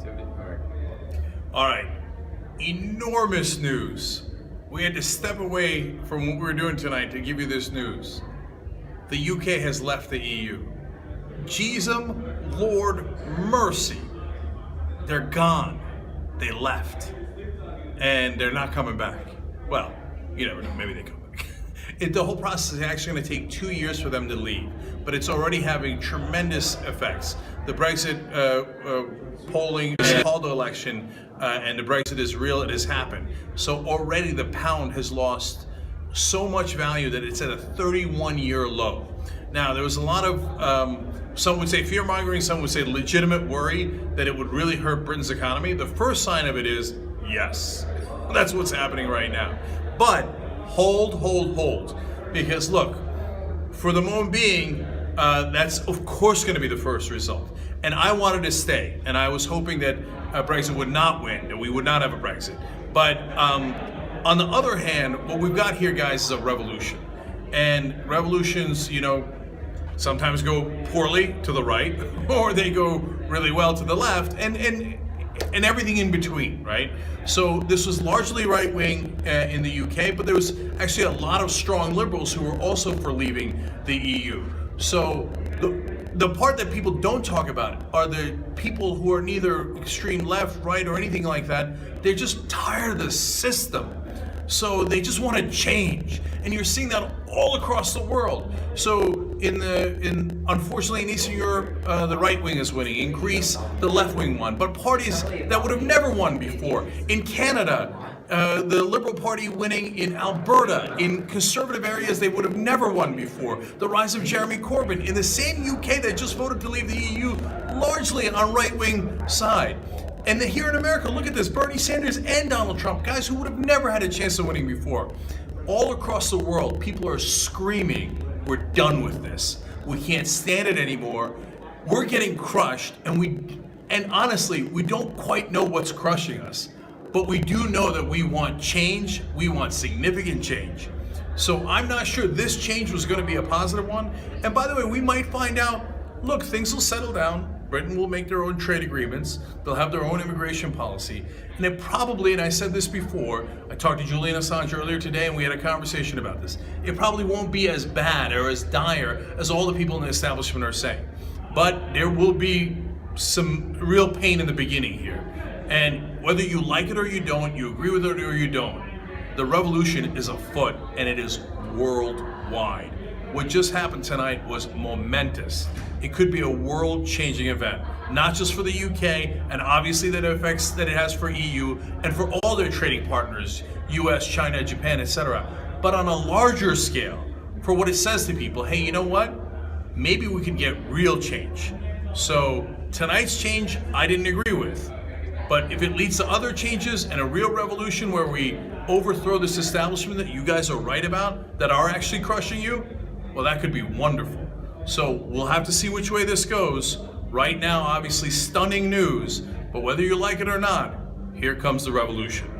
activity? All right. Enormous news. We had to step away from what we were doing tonight to give you this news. The UK has left the EU. Jesus, Lord mercy. They're gone. They left. And they're not coming back. Well, you never know. Maybe they come back. The whole process is actually going to take 2 years for them to leave. But it's already having tremendous effects. The Brexit polling is called the election, and the Brexit is real. It has happened. So already the pound has lost so much value that it's at a 31-year low. Now, there was a lot of, some would say fear-mongering, some would say legitimate worry that it would really hurt Britain's economy. The first sign of it is, yes, that's what's happening right now. But hold. Because look, for the moment being, that's of course going to be the first result. And I wanted to stay, and I was hoping that Brexit would not win, that we would not have a Brexit. But on the other hand, what we've got here, guys, is a revolution. And revolutions, you know, sometimes go poorly to the right, or they go really well to the left, and everything in between, right? So this was largely right-wing in the UK, but there was actually a lot of strong liberals who were also for leaving the EU. So the part that people don't talk about are the people who are neither extreme left, right, or anything like that. They're just tired of the system. So they just want to change, and you're seeing that all across the world. So unfortunately in Eastern Europe, the right wing is winning. In Greece, the left wing won, but parties that would have never won before. In Canada, the Liberal Party winning in Alberta. In conservative areas, they would have never won before. The rise of Jeremy Corbyn in the same UK that just voted to leave the EU, largely on right-wing side. And then here in America, look at this, Bernie Sanders and Donald Trump, guys who would have never had a chance of winning before. All across the world, people are screaming, we're done with this. We can't stand it anymore. We're getting crushed, and honestly, we don't quite know what's crushing us. But we do know that we want change, we want significant change. So I'm not sure this change was going to be a positive one. And by the way, we might find out, look, things will settle down. Britain will make their own trade agreements. They'll have their own immigration policy. And it probably, and I said this before, I talked to Julian Assange earlier today and we had a conversation about this. It probably won't be as bad or as dire as all the people in the establishment are saying. But there will be some real pain in the beginning here. And whether you like it or you don't, you agree with it or you don't, the revolution is afoot and it is worldwide. What just happened tonight was momentous. It could be a world-changing event, not just for the UK, and obviously that effects that it has for EU and for all their trading partners, US, China, Japan, etc., but on a larger scale, for what it says to people, hey, you know what? Maybe we can get real change. So tonight's change, I didn't agree with. But if it leads to other changes and a real revolution where we overthrow this establishment that you guys are right about, that are actually crushing you, well, that could be wonderful. So we'll have to see which way this goes. Right now, obviously stunning news, but whether you like it or not, here comes the revolution.